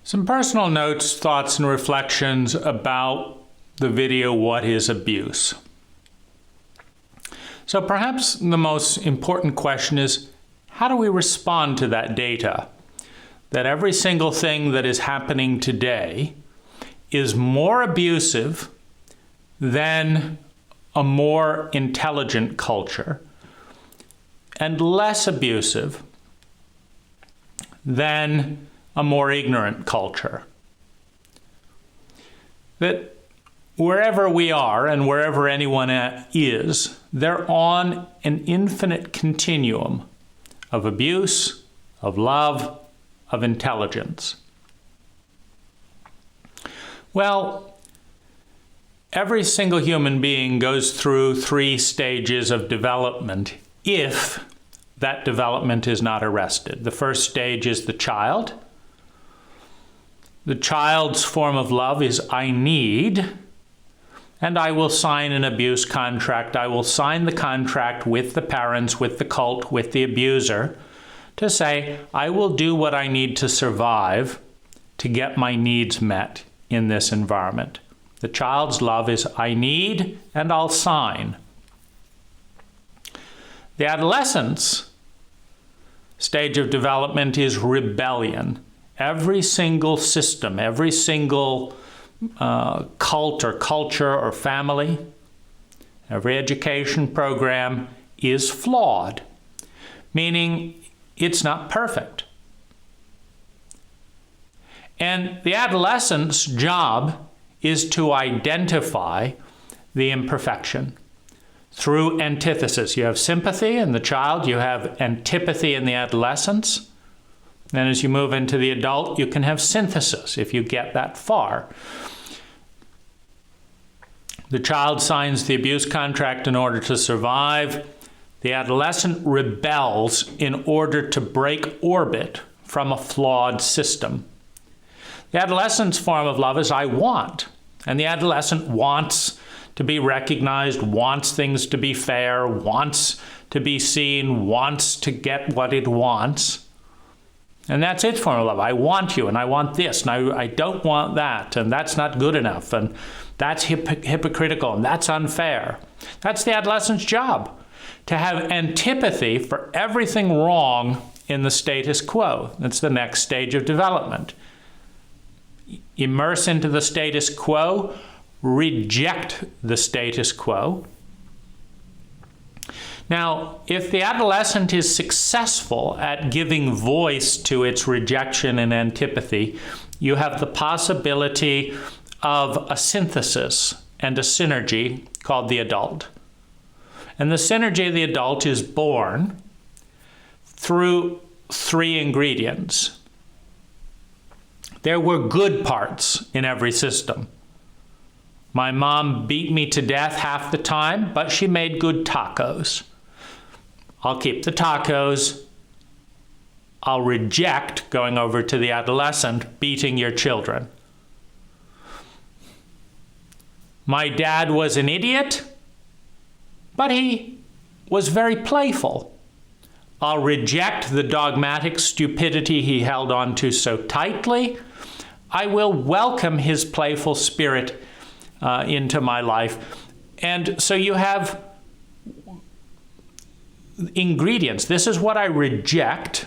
Some personal notes, thoughts, and reflections about the video, What is Abuse? So perhaps the most important question is, how do we respond to that data? That every single thing that is happening today is more abusive than a more intelligent culture and less abusive than a more ignorant culture. That wherever we are and wherever anyone is, they're on an infinite continuum of abuse, of love, of intelligence. Well, every single human being goes through 3 stages of development if that development is not arrested. The first stage is the child. The child's form of love is I need, and I will sign an abuse contract. I will sign the contract with the parents, with the cult, with the abuser, to say, I will do what I need to survive to get my needs met in this environment. The child's love is I need, and I'll sign. The adolescence stage of development is rebellion. Every single system, every single cult or culture or family, every education program is flawed, meaning it's not perfect. And the adolescent's job is to identify the imperfection through antithesis. You have sympathy in the child, you have antipathy in the adolescence. Then as you move into the adult, you can have synthesis if you get that far. The child signs the abuse contract in order to survive. The adolescent rebels in order to break orbit from a flawed system. The adolescent's form of love is I want. And the adolescent wants to be recognized, wants things to be fair, wants to be seen, wants to get what it wants. And that's its form of love. I want you, and I want this, and I don't want that, and that's not good enough, and that's hypocritical, and that's unfair. That's the adolescent's job, to have antipathy for everything wrong in the status quo. That's the next stage of development. Immerse into the status quo, reject the status quo. Now, if the adolescent is successful at giving voice to its rejection and antipathy, you have the possibility of a synthesis and a synergy called the adult. And the synergy of the adult is born through 3 ingredients. There were good parts in every system. My mom beat me to death half the time, but she made good tacos. I'll keep the tacos. I'll reject going over to the adolescent, beating your children. My dad was an idiot, but he was very playful. I'll reject the dogmatic stupidity he held on to so tightly. I will welcome his playful spirit into my life. And so you have ingredients. This is what I reject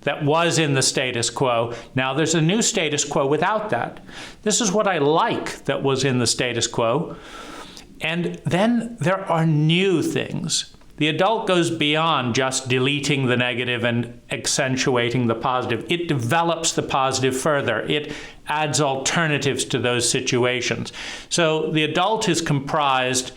that was in the status quo. Now there's a new status quo without that. This is what I like that was in the status quo. And then there are new things. The adult goes beyond just deleting the negative and accentuating the positive. It develops the positive further. It adds alternatives to those situations. So the adult is comprised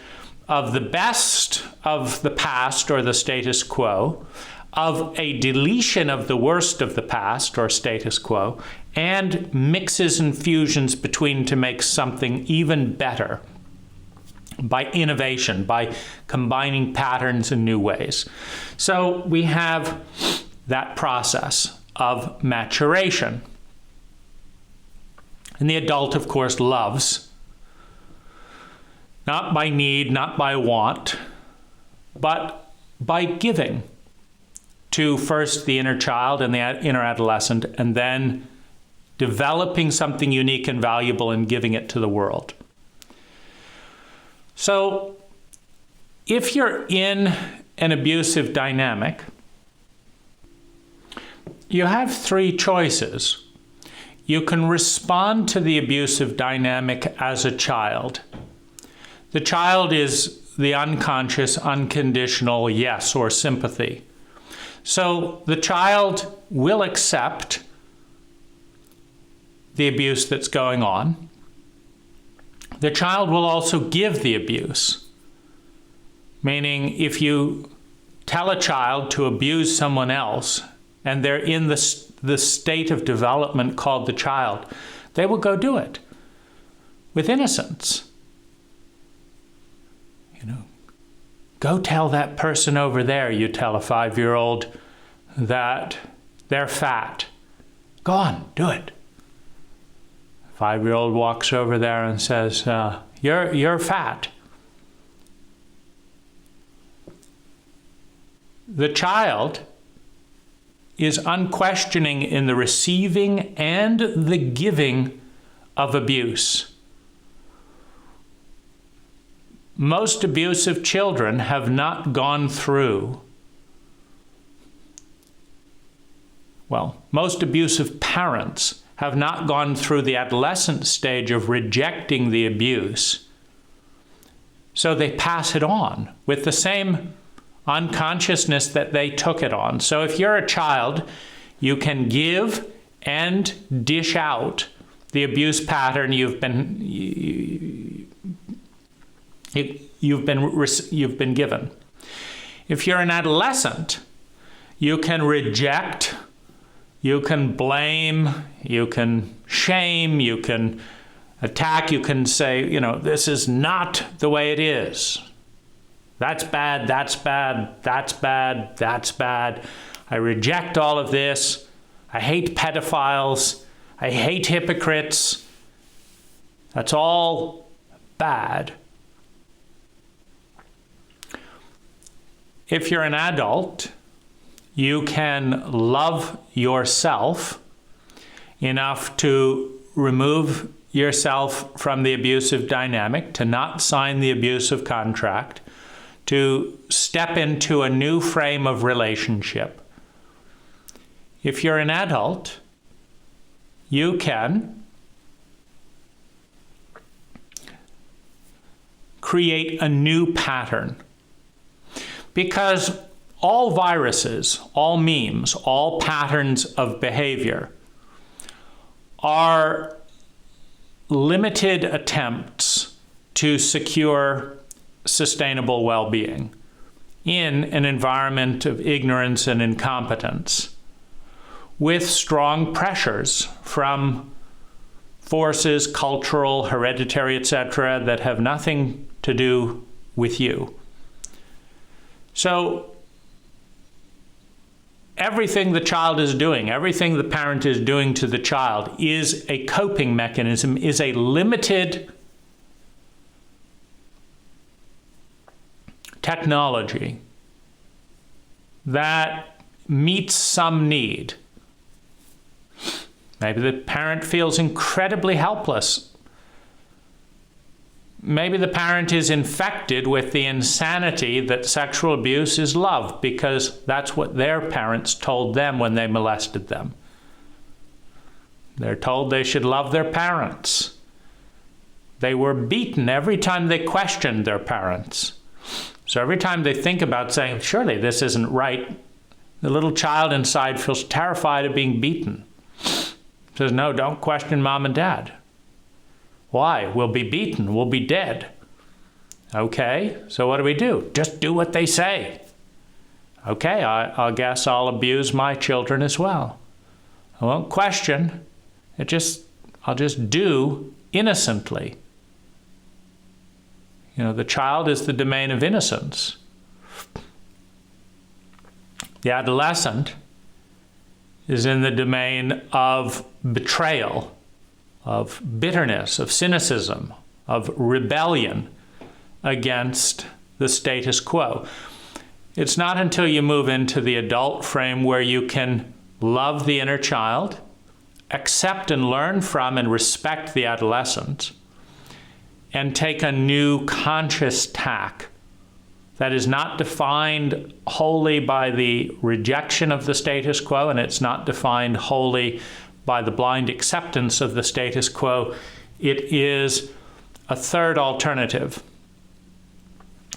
of the best of the past or the status quo, of a deletion of the worst of the past or status quo, and mixes and fusions between to make something even better by innovation, by combining patterns in new ways. So we have that process of maturation. And the adult, of course, loves, not by need, not by want, but by giving to first the inner child and the inner adolescent, and then developing something unique and valuable and giving it to the world. So if you're in an abusive dynamic, you have three choices. You can respond to the abusive dynamic as a child. The child is the unconscious, unconditional yes or sympathy. So the child will accept the abuse that's going on. The child will also give the abuse. Meaning, if you tell a child to abuse someone else and they're in the state of development called the child, they will go do it with innocence. Go tell that person over there, you tell a 5-year-old, that they're fat. Go on, do it. 5-year-old walks over there and says, you're fat. The child is unquestioning in the receiving and the giving of abuse. Most abusive children have not gone through, most abusive parents have not gone through the adolescent stage of rejecting the abuse. So they pass it on with the same unconsciousness that they took it on. So if you're a child, you can give and dish out the abuse pattern you've been given. If you're an adolescent, you can reject, you can blame, you can shame, you can attack, you can say, this is not the way it is. That's bad, that's bad, that's bad, that's bad. I reject all of this. I hate pedophiles. I hate hypocrites. That's all bad. If you're an adult, you can love yourself enough to remove yourself from the abusive dynamic, to not sign the abusive contract, to step into a new frame of relationship. If you're an adult, you can create a new pattern. Because all viruses, all memes, all patterns of behavior are limited attempts to secure sustainable well-being in an environment of ignorance and incompetence, with strong pressures from forces, cultural, hereditary, etc., that have nothing to do with you. So everything the child is doing, everything the parent is doing to the child is a coping mechanism, is a limited technology that meets some need. Maybe the parent feels incredibly helpless. Maybe the parent is infected with the insanity that sexual abuse is love because that's what their parents told them when they molested them. They're told they should love their parents. They were beaten every time they questioned their parents. So every time they think about saying, surely this isn't right, the little child inside feels terrified of being beaten. Says, no, don't question mom and dad. Why? We'll be beaten. We'll be dead. Okay, so what do? Just do what they say. Okay, I guess I'll abuse my children as well. I won't question. I'll just do innocently. The child is the domain of innocence. The adolescent is in the domain of betrayal, of bitterness, of cynicism, of rebellion against the status quo. It's not until you move into the adult frame where you can love the inner child, accept and learn from and respect the adolescent and take a new conscious tack that is not defined wholly by the rejection of the status quo, and it's not defined wholly by the blind acceptance of the status quo. It is a third alternative.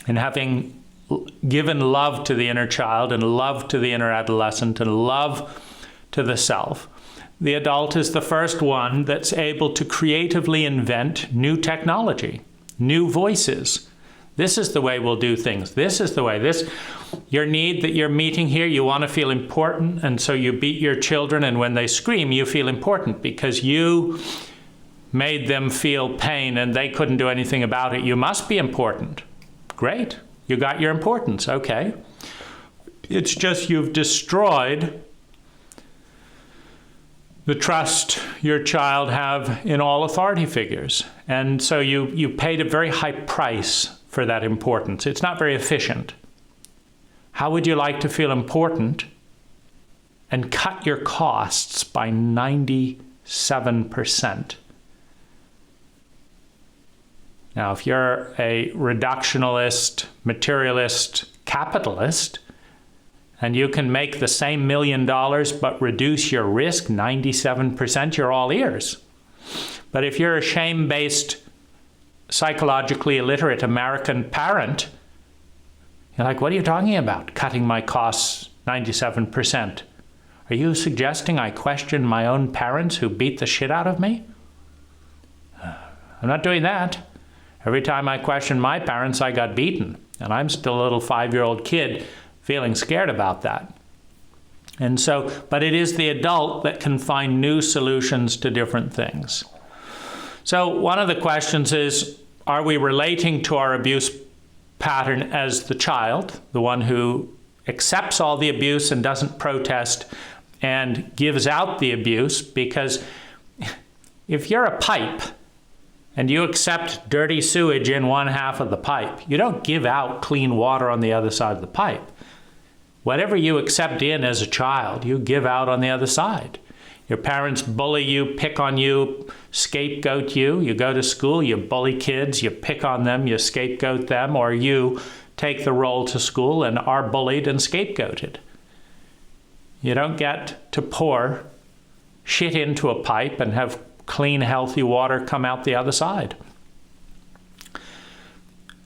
And having given love to the inner child and love to the inner adolescent and love to the self, the adult is the first one that's able to creatively invent new technology, new voices. This is the way we'll do things. This is the way. Your need that you're meeting here, you want to feel important, and so you beat your children, and when they scream, you feel important because you made them feel pain and they couldn't do anything about it. You must be important. Great. You got your importance. Okay. It's just you've destroyed the trust your child have in all authority figures. And so you paid a very high price for that importance. It's not very efficient. How would you like to feel important and cut your costs by 97%? Now, if you're a reductionalist, materialist, capitalist, and you can make the same $1 million but reduce your risk 97%, you're all ears. But if you're a shame-based, psychologically illiterate American parent, you're like, what are you talking about? Cutting my costs 97%. Are you suggesting I question my own parents who beat the shit out of me? I'm not doing that. Every time I questioned my parents, I got beaten. And I'm still a little 5-year-old kid feeling scared about that. And so, but it is the adult that can find new solutions to different things. So one of the questions is, are we relating to our abuse pattern as the child, the one who accepts all the abuse and doesn't protest and gives out the abuse? Because if you're a pipe and you accept dirty sewage in one half of the pipe, you don't give out clean water on the other side of the pipe. Whatever you accept in as a child, you give out on the other side. Your parents bully you, pick on you, scapegoat you. You go to school, you bully kids, you pick on them, you scapegoat them, or you take the role to school and are bullied and scapegoated. You don't get to pour shit into a pipe and have clean, healthy water come out the other side.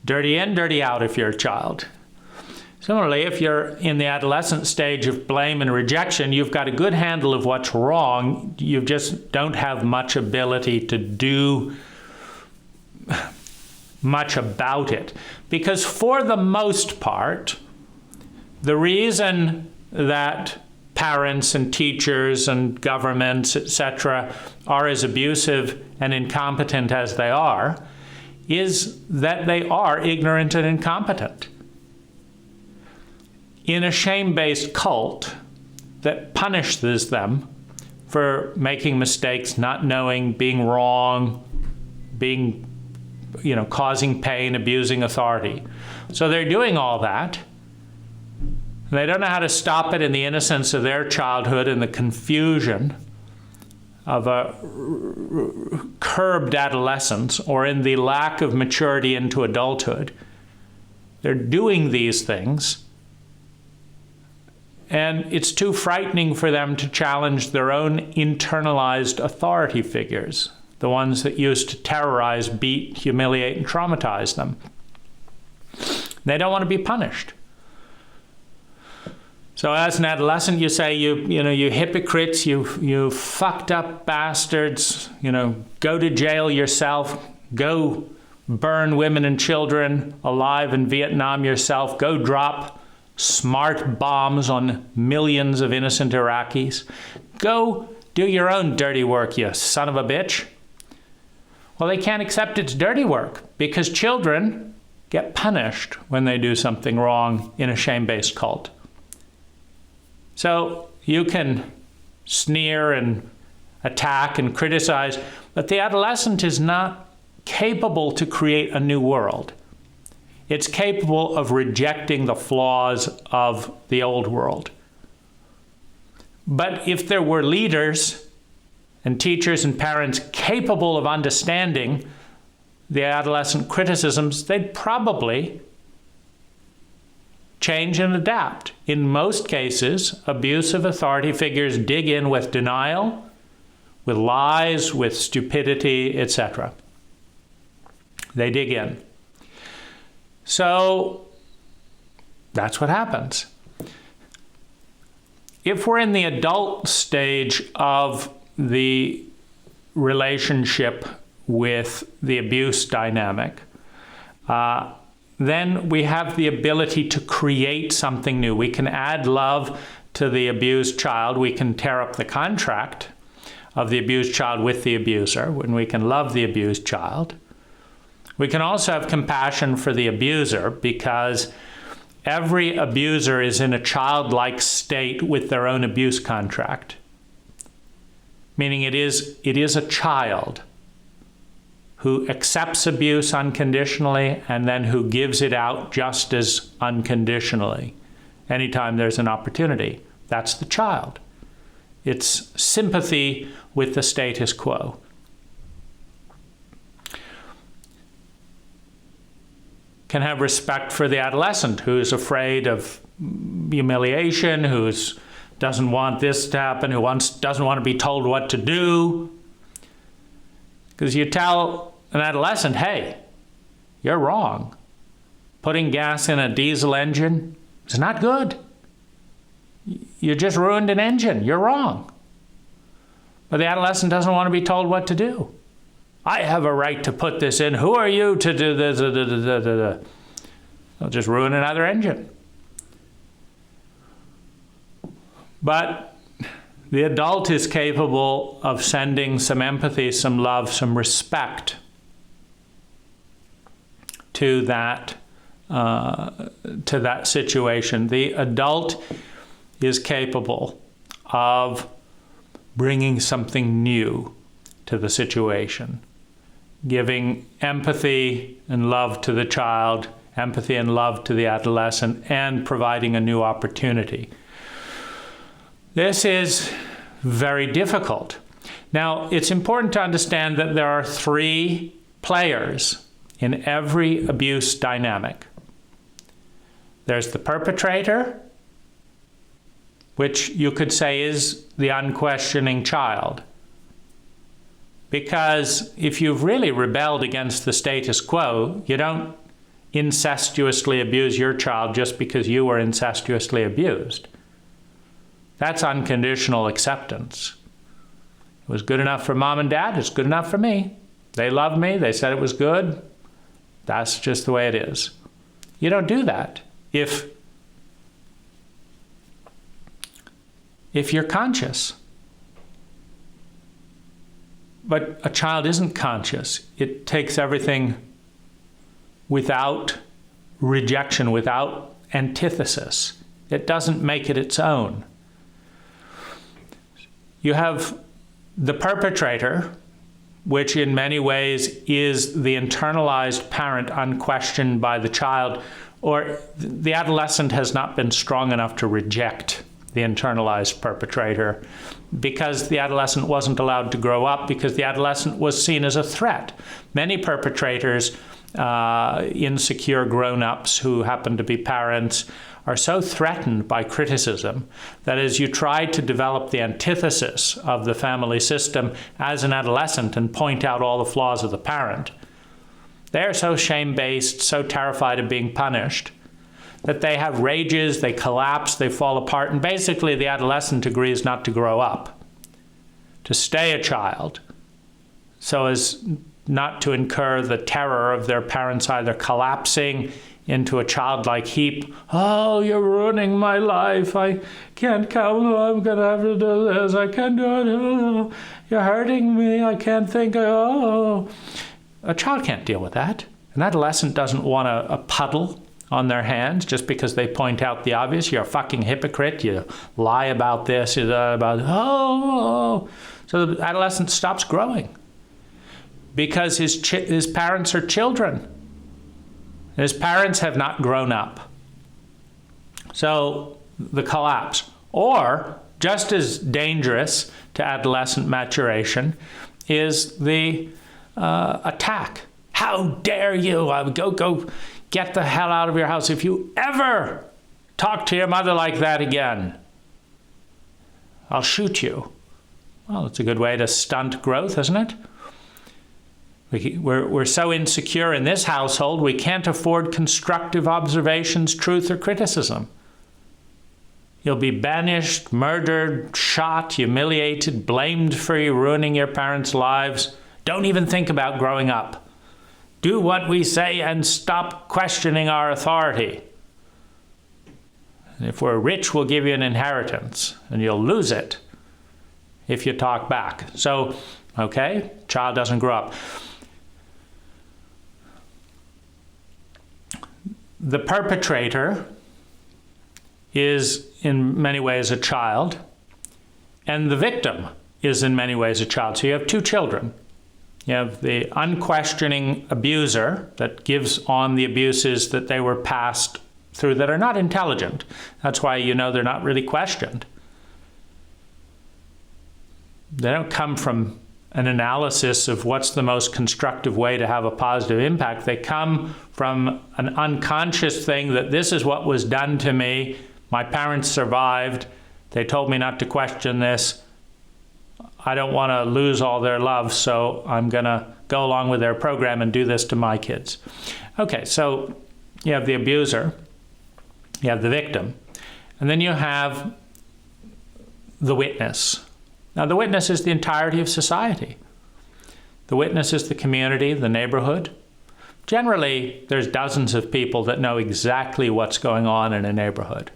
Dirty in, dirty out if you're a child. Similarly, if you're in the adolescent stage of blame and rejection, you've got a good handle of what's wrong. You just don't have much ability to do much about it. Because for the most part, the reason that parents and teachers and governments, etc., are as abusive and incompetent as they are is that they are ignorant and incompetent. In a shame-based cult that punishes them for making mistakes, not knowing, being wrong, being, causing pain, abusing authority. So they're doing all that. They don't know how to stop it in the innocence of their childhood and the confusion of a curbed adolescence or in the lack of maturity into adulthood. They're doing these things. And it's too frightening for them to challenge their own internalized authority figures, the ones that used to terrorize, beat, humiliate, and traumatize them. They don't want to be punished. So as an adolescent, you say, you hypocrites, you fucked up bastards, go to jail yourself, go burn women and children alive in Vietnam yourself, go drop smart bombs on millions of innocent Iraqis. Go do your own dirty work, you son of a bitch. Well, they can't accept it's dirty work because children get punished when they do something wrong in a shame-based cult. So you can sneer and attack and criticize, but the adolescent is not capable to create a new world. It's capable of rejecting the flaws of the old world. But if there were leaders and teachers and parents capable of understanding the adolescent criticisms, they'd probably change and adapt. In most cases, abusive authority figures dig in with denial, with lies, with stupidity, etc. They dig in. So that's what happens. If we're in the adult stage of the relationship with the abuse dynamic, then we have the ability to create something new. We can add love to the abused child. We can tear up the contract of the abused child with the abuser when we can love the abused child. We can also have compassion for the abuser because every abuser is in a childlike state with their own abuse contract, meaning it is a child who accepts abuse unconditionally and then who gives it out just as unconditionally anytime there's an opportunity. That's the child. It's sympathy with the status quo. Can have respect for the adolescent who's afraid of humiliation, who doesn't want this to happen, who doesn't want to be told what to do. Because you tell an adolescent, hey, you're wrong. Putting gas in a diesel engine is not good. You just ruined an engine. You're wrong. But the adolescent doesn't want to be told what to do. I have a right to put this in. Who are you to do this? They'll just ruin another engine. But the adult is capable of sending some empathy, some love, some respect to that situation. The adult is capable of bringing something new to the situation, giving empathy and love to the child, empathy and love to the adolescent, and providing a new opportunity. This is very difficult. Now, it's important to understand that there are three players in every abuse dynamic. There's the perpetrator, which you could say is the unquestioning child. Because if you've really rebelled against the status quo, you don't incestuously abuse your child just because you were incestuously abused. That's unconditional acceptance. It was good enough for mom and dad, it's good enough for me. They loved me, they said it was good. That's just the way it is. You don't do that if you're conscious. But a child isn't conscious. It takes everything without rejection, without antithesis. It doesn't make it its own. You have the perpetrator, which in many ways is the internalized parent unquestioned by the child, or the adolescent has not been strong enough to reject the internalized perpetrator because the adolescent wasn't allowed to grow up, because the adolescent was seen as a threat. Many perpetrators, insecure grown-ups who happen to be parents, are so threatened by criticism that as you try to develop the antithesis of the family system as an adolescent and point out all the flaws of the parent, they're so shame-based, so terrified of being punished, that they have rages, they collapse, they fall apart, and basically the adolescent agrees not to grow up, to stay a child, so as not to incur the terror of their parents either collapsing into a childlike heap. Oh, you're ruining my life. I can't come. I'm going to have to do this. I can't do it. Oh, you're hurting me. I can't think. Oh. A child can't deal with that. An adolescent doesn't want a puddle on their hands just because they point out the obvious. You're a fucking hypocrite. You lie about this, about, oh. So the adolescent stops growing because his parents are children. His parents have not grown up. So the collapse. Or just as dangerous to adolescent maturation is the attack. How dare you? Go get the hell out of your house. If you ever talk to your mother like that again, I'll shoot you. Well, it's a good way to stunt growth, isn't it? We're so insecure in this household, we can't afford constructive observations, truth, or criticism. You'll be banished, murdered, shot, humiliated, blamed for you ruining your parents' lives. Don't even think about growing up. Do what we say and stop questioning our authority. If we're rich, we'll give you an inheritance, and you'll lose it if you talk back. So, okay, child doesn't grow up. The perpetrator is in many ways a child, and the victim is in many ways a child. So you have two children. You have the unquestioning abuser that gives on the abuses that they were passed through that are not intelligent. That's why you know they're not really questioned. They don't come from an analysis of what's the most constructive way to have a positive impact. They come from an unconscious thing that this is what was done to me. My parents survived. They told me not to question this. I don't want to lose all their love, so I'm going to go along with their program and do this to my kids. Okay, so you have the abuser, you have the victim, and then you have the witness. Now, the witness is the entirety of society. The witness is the community, the neighborhood. Generally, there's dozens of people that know exactly what's going on in a neighborhood.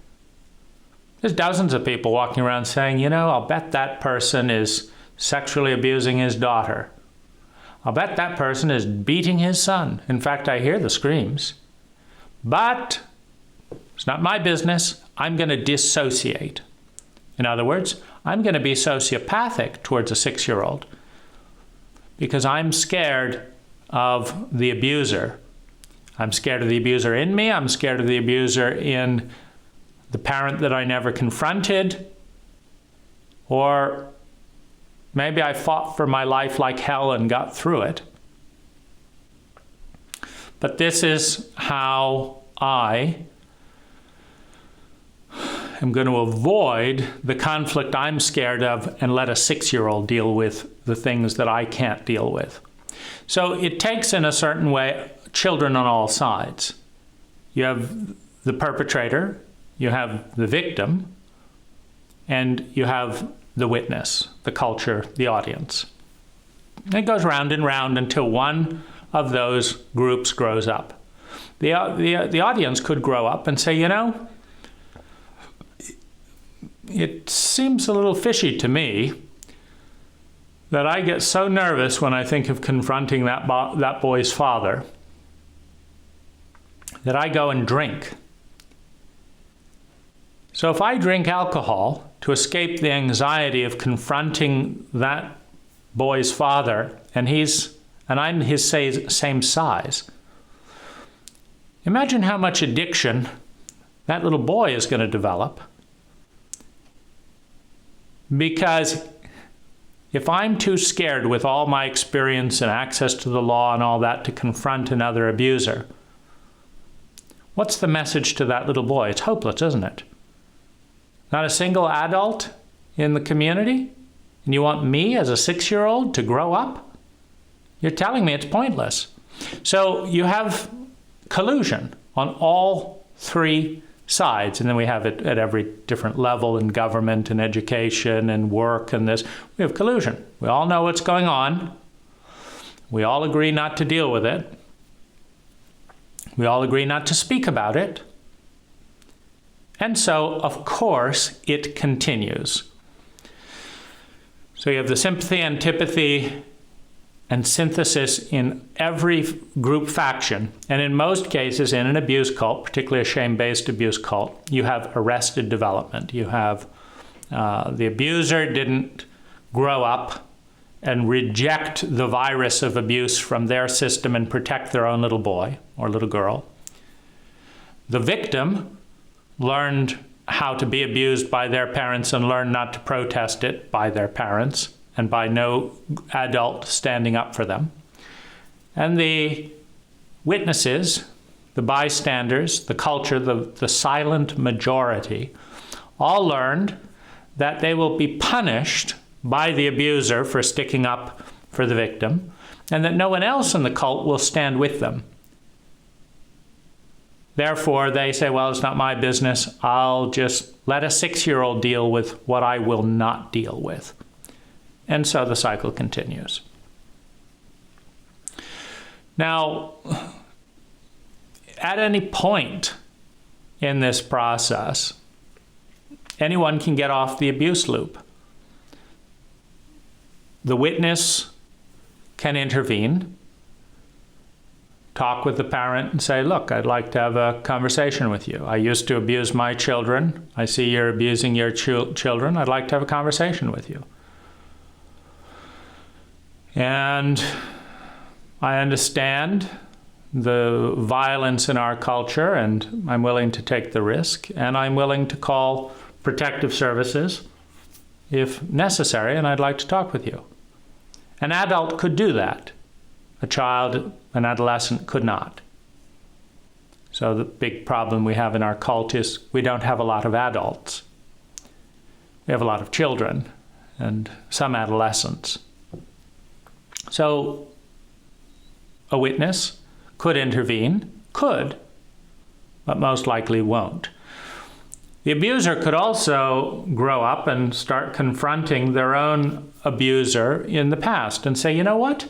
There's dozens of people walking around saying, you know, I'll bet that person is sexually abusing his daughter. I'll bet that person is beating his son. In fact, I hear the screams. But it's not my business. I'm going to dissociate. In other words, I'm going to be sociopathic towards a 6-year-old because I'm scared of the abuser. I'm scared of the abuser in me. I'm scared of the abuser in the parent that I never confronted. Or maybe I fought for my life like hell and got through it. But this is how I am going to avoid the conflict I'm scared of and let a 6-year-old deal with the things that I can't deal with. So it takes, in a certain way, children on all sides. You have the perpetrator, you have the victim, and you have the witness, the culture, the audience. And it goes round and round until one of those groups grows up. The audience could grow up and say, you know, it seems a little fishy to me that I get so nervous when I think of confronting that boy's father that I go and drink. So if I drink alcohol to escape the anxiety of confronting that boy's father, and I'm his same size, imagine how much addiction that little boy is going to develop. Because if I'm too scared with all my experience and access to the law and all that to confront another abuser, what's the message to that little boy? It's hopeless, isn't it? Not a single adult in the community? And you want me as a 6-year-old to grow up? You're telling me it's pointless. So you have collusion on all three sides, and then we have it at every different level in government and education and work and this. We have collusion. We all know what's going on. We all agree not to deal with it. We all agree not to speak about it. And so, of course, it continues. So you have the sympathy, antipathy, and synthesis in every group faction. And in most cases, in an abuse cult, particularly a shame-based abuse cult, you have arrested development. You have the abuser didn't grow up and reject the virus of abuse from their system and protect their own little boy or little girl. The victim learned how to be abused by their parents and learn not to protest it by their parents and by no adult standing up for them. And the witnesses, the bystanders, the culture, the silent majority, all learned that they will be punished by the abuser for sticking up for the victim, and that no one else in the cult will stand with them. Therefore, they say, well, it's not my business. I'll just let a 6-year-old deal with what I will not deal with. And so the cycle continues. Now, at any point in this process, anyone can get off the abuse loop. The witness can intervene, talk with the parent and say, look, I'd like to have a conversation with you. I used to abuse my children. I see you're abusing your children. I'd like to have a conversation with you. And I understand the violence in our culture, and I'm willing to take the risk, and I'm willing to call protective services if necessary, and I'd like to talk with you. An adult could do that. A child, an adolescent could not. So the big problem we have in our cult is we don't have a lot of adults. We have a lot of children and some adolescents. So a witness could intervene, but most likely won't. The abuser could also grow up and start confronting their own abuser in the past and say, you know what?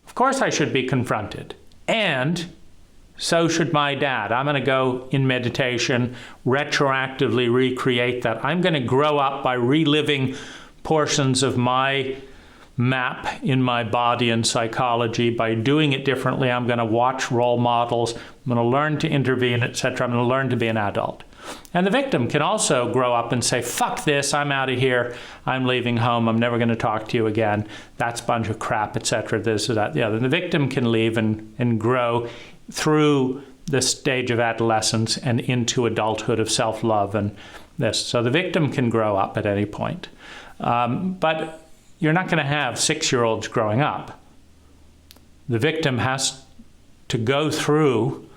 Of course I should be confronted. And so should my dad. I'm going to go in meditation, retroactively recreate that. I'm going to grow up by reliving portions of my map in my body and psychology. By doing it differently, I'm going to watch role models. I'm going to learn to intervene, etc. I'm going to learn to be an adult. And the victim can also grow up and say, fuck this, I'm out of here, I'm leaving home, I'm never going to talk to you again, that's a bunch of crap, etc., this or that, the other. The victim can leave and grow through the stage of adolescence and into adulthood of self-love and this. So the victim can grow up at any point. But you're not going to have 6-year-olds growing up. The victim has to go through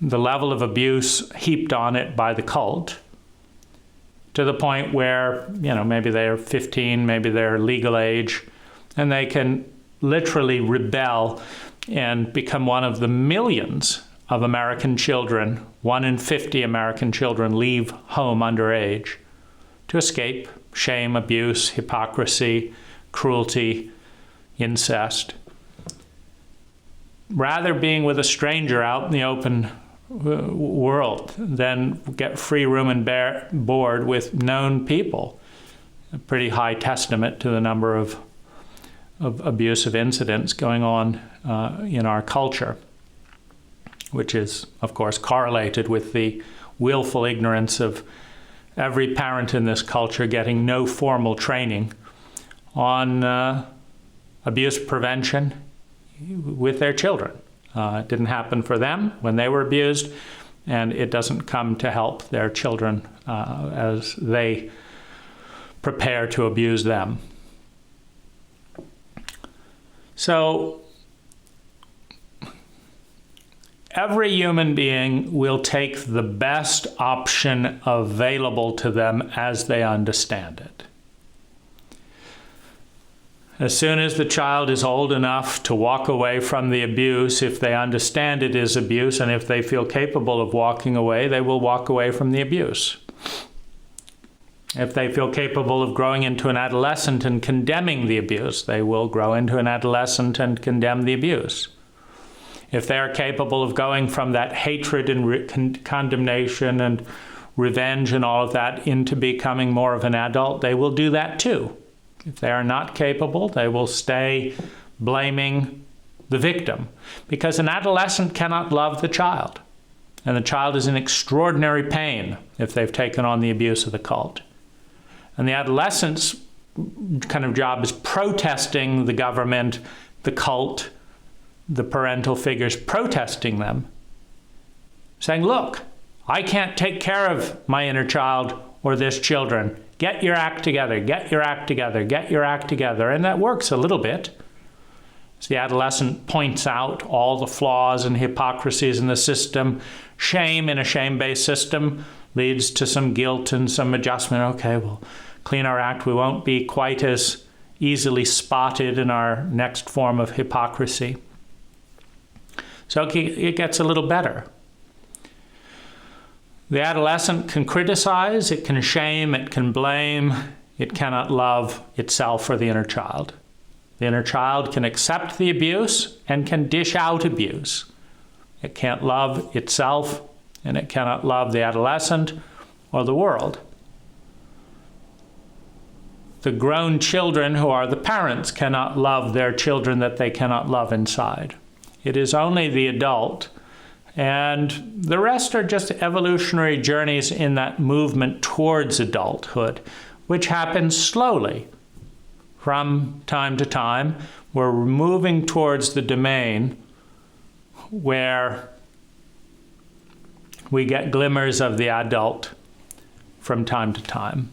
the level of abuse heaped on it by the cult to the point where, maybe they're 15, maybe they're legal age, and they can literally rebel and become one of the millions of American children. 1 in 50 American children leave home underage to escape shame, abuse, hypocrisy, cruelty, incest. Rather being with a stranger out in the open world than get free room and board with known people. A pretty high testament to the number of abusive incidents going on in our culture, which is, of course, correlated with the willful ignorance of every parent in this culture getting no formal training on abuse prevention with their children. It didn't happen for them when they were abused, and it doesn't come to help their children as they prepare to abuse them. So every human being will take the best option available to them as they understand it. As soon as the child is old enough to walk away from the abuse, if they understand it is abuse, and if they feel capable of walking away, they will walk away from the abuse. If they feel capable of growing into an adolescent and condemning the abuse, they will grow into an adolescent and condemn the abuse. If they are capable of going from that hatred and condemnation and revenge and all of that into becoming more of an adult, they will do that too. If they are not capable, they will stay blaming the victim, because an adolescent cannot love the child, and the child is in extraordinary pain if they've taken on the abuse of the cult. And the adolescent's kind of job is protesting the government, the cult, the parental figures, protesting them, saying, look, I can't take care of my inner child or this children. Get your act together, get your act together, get your act together. And that works a little bit. As the adolescent points out all the flaws and hypocrisies in the system, shame in a shame-based system leads to some guilt and some adjustment. Okay, we'll clean our act. We won't be quite as easily spotted in our next form of hypocrisy. So it gets a little better. The adolescent can criticize, it can shame, it can blame, it cannot love itself or the inner child. The inner child can accept the abuse and can dish out abuse. It can't love itself and it cannot love the adolescent or the world. The grown children who are the parents cannot love their children that they cannot love inside. It is only the adult, and the rest are just evolutionary journeys in that movement towards adulthood, which happens slowly. From time to time, we're moving towards the domain where we get glimmers of the adult from time to time.